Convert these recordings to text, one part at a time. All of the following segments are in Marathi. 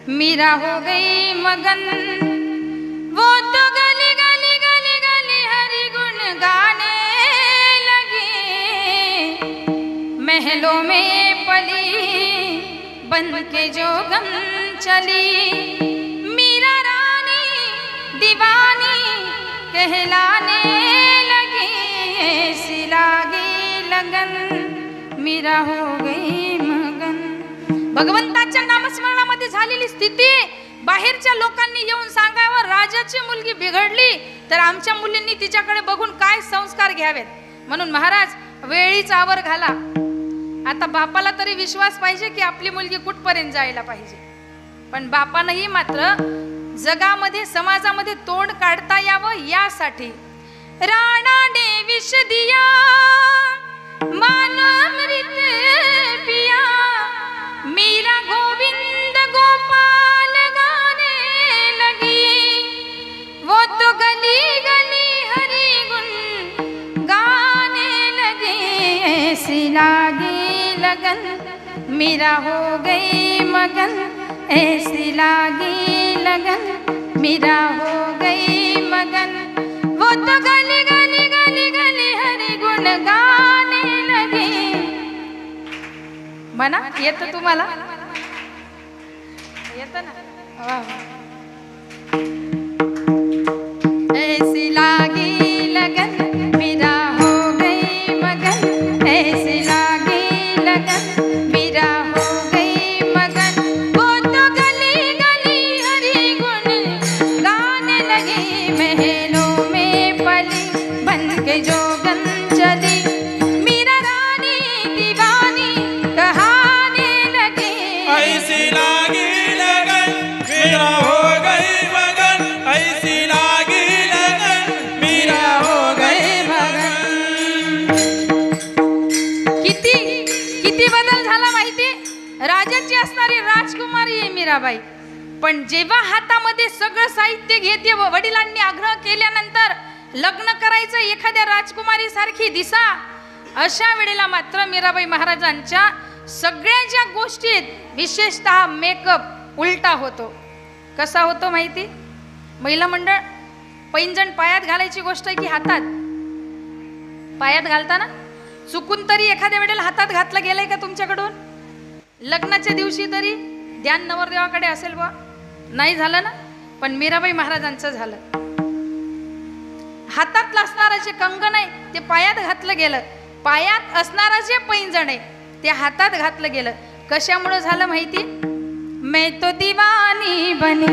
मीरा हो गई मगन, वो तो गली गली गली गली हरि गुण गाने लगी। महलों में पली बन के जोगन चली, मीरा रानी दीवानी कहलाने लगी। ऐसी लागी लगन, मीरा हो गई मगन। भगवंताच्या नामस्मरणामध्ये झालेली स्थिती बाहेरच्या लोकांनी येऊन सांगावं, राजाची मुलगी बिघडली तर आमच्या मुलींनी तिच्याकडे बघून काय संस्कार घ्यावेत, म्हणून महाराज वेळीच आवर घाला। आता बापाला तरी विश्वास पाहिजे की आपली मुलगी कुठपर्यंत जायला पाहिजे, पण बापानंही मात्र जगामध्ये समाजामध्ये तोंड काढता यावं यासाठी राणाने विष दिया मानमृत पिया, मीरा गोविंद गोपाल गाने लगी। वो तो गली गली हरि गुण गाने लगी। ऐसी लागी लगन, मीरा हो गई मगन। ऐसी लागी लगन, मीरा हो गई मगन। वो तो गली गली गली गली हरि गुण गाने लगी। म्हणा येतं तुम्हाला, येतं ना? वा वा। ऐसी लागी लगन, मीरा हो गई मगन। ऐसी लागी लगन, मीरा हो गई मगन। वो तो गली गली हरि गुण गाने लगी। महलों में पली बन के जोगन चली, मीरा रानी दीवानी कहाने लगी। ऐसी लागी लगन, मीरा हो गई मगन। ऐसी लागी लगन, मीरा हो गई मगन। किती किती बदल झाला माहिती? राजाची असणारी राजकुमारी आहे मीराबाई, पण जेव्हा हातामध्ये सगळं साहित्य घेते व वडिलांनी आग्रह केल्यानंतर लग्न करायचं एखाद्या राजकुमारी सारखी दिसा, अशा वेळेला मात्र मीराबाई महाराजांच्या सगळ्या ज्या गोष्टी आहेत, विशेषतः मेकअप उलटा होतो। कसा होतो माहिती? महिला मंडळ पैंजण पायात घालायची गोष्ट आहे की हातात? पायात घालताना चुकून तरी एखाद्या वेळेला हातात घातलं गेलंय का तुमच्याकडून? लग्नाच्या दिवशी तरी ध्यान नवरदेवाकडे असेल बा, नाही झालं ना? पण मीराबाई महाराजांचं झालं। हातात असणारं जे कंगन आहे ते पायात घातलं गेलं, पायात असणारं जे पैंजण आहे ते हातात घातलं गेलं। कशामुळे झालं माहिती? मैं तो दीवानी बनी,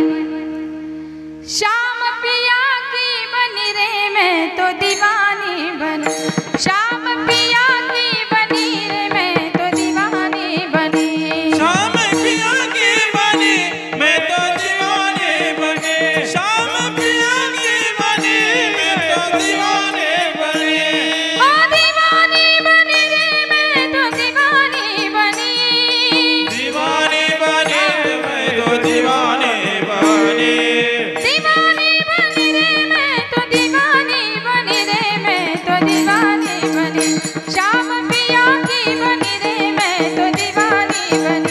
श्याम पिया की बनी रे। मैं तो दीवानी बनी, श्याम पिया की बनी रे। मैं तो दीवानी बनी, श्याम पिया की बनी, मैं तो दीवानी बनी। श्याम पिया की बनी, मैं तो दीवानी बनी। ओ दीवानी बनी रे। मैं तो दीवानी बनी, दीवानी बनी, मैं तो दीवानी बनी। दीवानी बनी रे। मैं तो दीवानी बनी रे। मैं तो दीवानी बनी, श्याम पिया की बनी रे। मैं तो दीवानी बनी,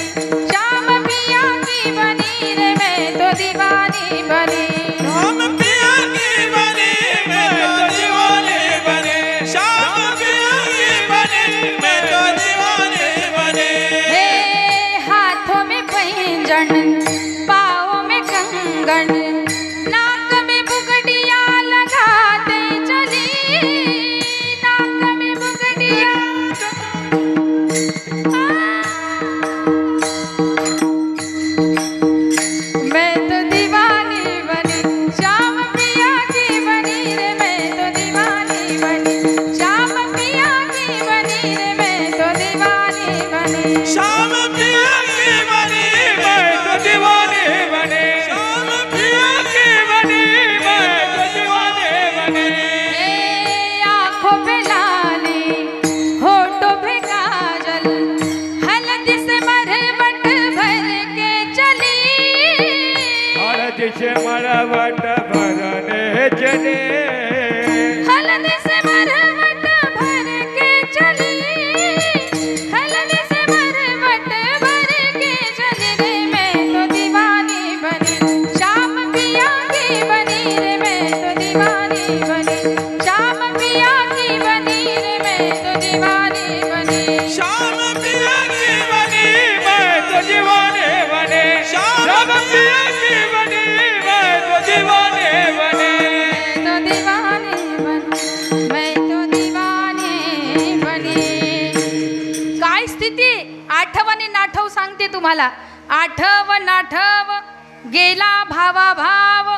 श्याम पिया की बनी रे। मैं तो दीवानी बनी। श्याम पिया की बनी, मैं तो दीवानी बनी। श्याम पिया की बनी, मैं तो दीवानी बनी। हे हाथों में पैंजन, पाँव में कंगन, नाक में बुगड़िया लगाते चली। नाक में बुगड़िया मैं तो दीवानी बनी, श्याम पिया की बनी रे। मैं तो दीवानी बनी, श्याम पिया की बनी रे। मैं तो दीवानी बनी। श्याम पिया की बनी, मैं तो दीवानी बनी। श्याम पिया की बनी, मैं तो दीवानी बनी। हे आँखों पे लाली, होठों पे काजल, हल्दी से मरवट भर के चली। हल्दी से मरवट भरने चले। हल्दी से मरवट भर के चली। हल्दी से मरवट भर के चली रे। मैं तो दीवानी म्हणते तुम्हाला, आठव नाठव गेला भावा भाव,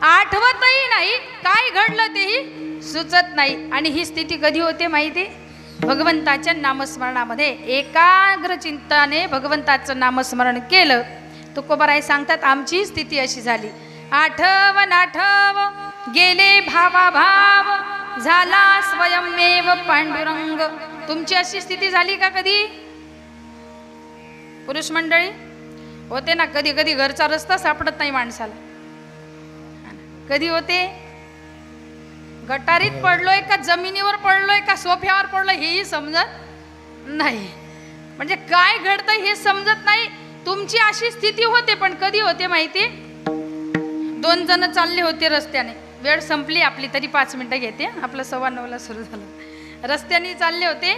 आठवतही नाही काय घडलं तेही सुचत नाही. आणि ही स्थिती कधी होते माहिती? भगवंताच्या नामस्मरणामध्ये एकाग्र चिंताने भगवंताचं नामस्मरण केलं. तुकोबाराय सांगतात आमची स्थिती अशी झाली. आठव नाठव गेले भावा भाव, झाला स्वयंमेव पांडुरंग. तुमची अशी स्थिती झाली का कधी? पुरुष मंडळी होते ना, कधी कधी घरचा रस्ता सापडत नाही माणसाला. कधी होते? गटारीत पडलोय का जमिनीवर पडलोय का सोफ्यावर पडलोय हेही समजत नाही. म्हणजे काय घडतंय हे समजत नाही. तुमची अशी स्थिती होते. पण कधी होते माहिती? 2 जण चालले होते रस्त्याने, वेळ संपली आपली तरी 5 मिनिटं घेते, आपलं 9:15 सुरू झालं. रस्त्याने चालले होते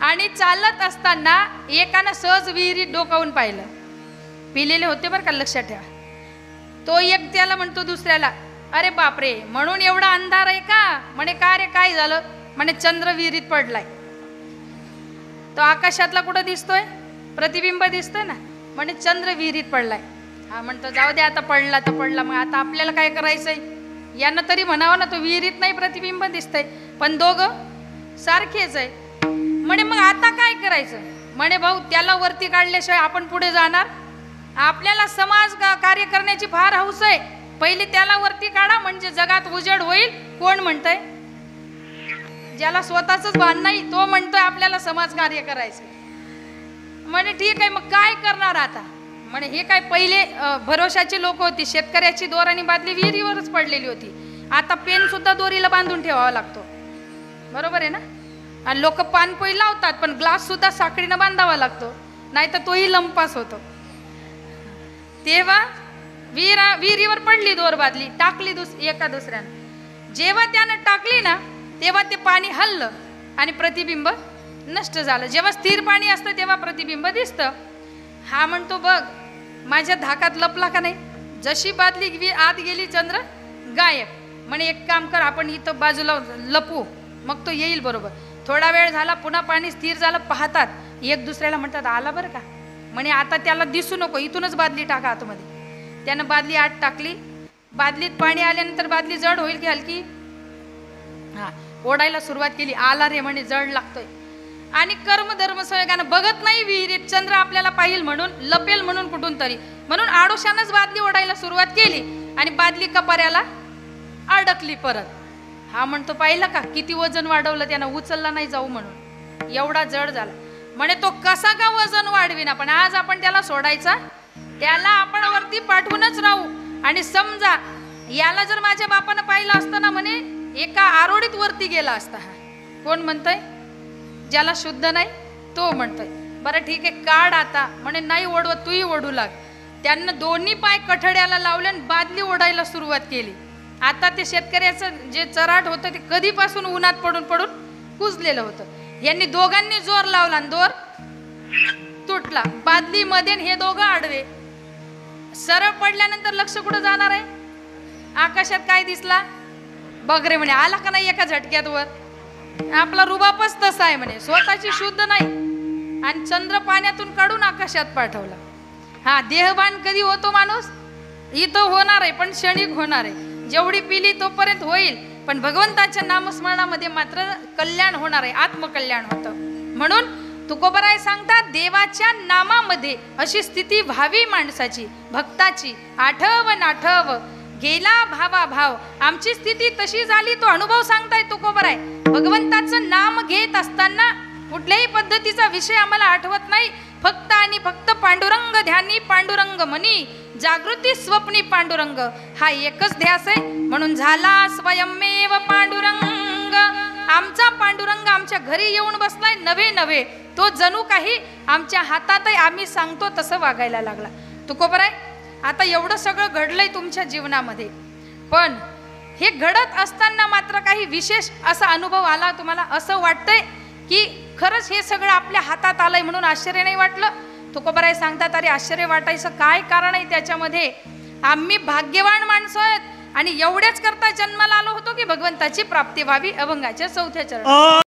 आणि चालत असताना एकानं सहज विहिरीत डोकावून पाहिलं. पिलेले होते बरं का, लक्षात ठेवा. तो एक त्याला म्हणतो दुसऱ्याला, अरे बापरे, म्हणून एवढा अंधार आहे का? म्हणे का रे काय झालं? म्हणे चंद्र विहिरीत पडलाय. तो आकाशातला कुठं दिसतोय? प्रतिबिंब दिसतोय ना. म्हणे चंद्र विहिरीत पडलाय. हा म्हणतो जाऊ दे आता, पडला तर पडला, मग आता आपल्याला काय करायचंय? यानं तरी म्हणावं ना, तो विहिरीत नाही प्रतिबिंब दिसतंय, पण दोघं सारखेच आहे. म्हणे मग आता काय करायचं? म्हणे भाऊ त्याला वरती काढल्याशिवाय आपण पुढे जाणार? आपल्याला समाज कार्य करण्याची फार हौस आहे. पहिले त्याला वरती काढा म्हणजे जगात उजेड होईल. कोण म्हणतंय? ज्याला स्वतःच भान नाही तो म्हणतोय आपल्याला समाज कार्य करायचं. म्हणे ठीक आहे, मग काय करणार आता? म्हणे हे काय, पहिले भरोशाची लोक होती, शेतकऱ्याची दोर आणि बादली विहिरीवरच पडलेली होती. आता पेन सुद्धा दोरीला बांधून ठेवावा लागतो, बरोबर आहे ना? आणि लोक पानपोई लावतात, पण ग्लास सुद्धा साखळीनं बांधावा लागतो, नाही तर तोही लंपास होतो. तेव्हा विहिरीवर पडली दोर बादली, टाकली एका दुसऱ्यानं. जेव्हा त्यानं टाकली ना तेव्हा ते पाणी हललं आणि प्रतिबिंब नष्ट झालं. जेव्हा स्थिर पाणी असतं तेव्हा प्रतिबिंब दिसतं. हा म्हणतो बघ माझ्या धाकात लपला का नाही? जशी बादली आत गेली चंद्र गायब. म्हणे एक काम कर, आपण इथं बाजूला लपू, मग तो येईल बरोबर. थोडा वेळ झाला, पुन्हा पाणी स्थिर झालं. पाहतात, एक दुसऱ्याला म्हणतात आला बरं का. म्हणे आता त्याला दिसू नको, इथूनच बादली टाका आतमध्ये. त्यानं बादली आत टाकली. बादलीत पाणी आल्यानंतर बादली जड होईल की हलकी? हा, ओढायला सुरुवात केली. आला रे म्हणे, जड लागतोय. आणि कर्मधर्म संयोगानं बघत नाही विहिरीत चंद्र आपल्याला पाहिल म्हणून, लपेल म्हणून कुठून तरी, म्हणून आडोशानच बादली ओढायला सुरुवात केली आणि बादली कपाऱ्याला अडकली परत. हा म्हणतो पाहिलं का किती वजन वाढवलं त्यानं, उचलला नाही जाऊ म्हणून, एवढा जड झाला. म्हणे तो कसा का वजन वाढविना, पण आज आपण त्याला सोडायचा, त्याला आपण वरती पाठवूनच राहू. आणि समजा याला जर माझ्या बापानं पाहिलं असतं ना, म्हणे एका आरोडीत वरती गेला असता. हा कोण म्हणतंय? ज्याला शुद्ध नाही तो म्हणतोय. बरं ठीक आहे, काढ आता. म्हणे नाही ओढवत, तूही ओढू लाग. त्यानं दोन्ही पाय कठड्याला लावले आणि बादली ओढायला सुरुवात केली. आता ते शेतकऱ्याचं जे चराट होतं ते कधीपासून उन्हात पडून पडून कुजलेलं होतं. यांनी दोघांनी जोर लावला आणि दोर तुटला. बादली मध्ये हे दोघं आडवे. सरळ पडल्यानंतर लक्ष कुठं जाणार आहे? आकाशात काय दिसला? बघ रे म्हणे, आला का नाही एका झटक्यात वर? आपला रुबाबच तसा आहे म्हणे, स्वतःची शुद्ध नाही आणि चंद्र पाण्यातून काढून आकाशात पाठवला. हा, देहभान कधी होतो माणूस? इथं होणार आहे पण क्षणिक होणार आहे. जेवढी पिली तोपर्यंत होईल, पण भगवंताच्या नामस्मरणामध्ये मात्र कल्याण होणार आहे, आत्मकल्याण होतं. म्हणून तुकोबाराय सांगतात देवाच्या नामामध्ये अशी स्थिती व्हावी माणसाची, भक्ताची. आठव नाठव गेला भावा भाव. आमची स्थिती तशी झाली, तो अनुभव सांगताय तुकोबाराय. भगवंताचं नाम घेत असताना कुठल्याही पद्धतीचा विषय आम्हाला आठवत नाही, फक्त आणि फक्त पांडुरंग ध्यानी पांडुरंग मनी, जागृती स्वप्नी पांडुरंग, हा एकच ध्यास आहे. म्हणून झाला स्वयंमेव पांडुरंग. आमचा पांडुरंग आमच्या घरी येऊन बसलाय, नव्हे नव्हे तो जणू काही आमच्या हातातही आम्ही सांगतो तसं वागायला लागला. तुकोबाराय, आता एवढं सगळं घडलंय तुमच्या जीवनामध्ये, पण हे घडत असताना मात्र काही विशेष असा अनुभव आला तुम्हाला? असं वाटतंय की खरंच हे सगळं आपल्या हातात आलंय म्हणून आश्चर्य नाही वाटलं? तुकोबाराय सांगतात, अरे आश्चर्य वाटायचं काय कारण आहे त्याच्यामध्ये? आम्ही भाग्यवान माणसं आहेत आणि एवढ्याच करता जन्माला आलो होतो की भगवंताची प्राप्ती व्हावी. अभंगाच्या 4थ्या चरणात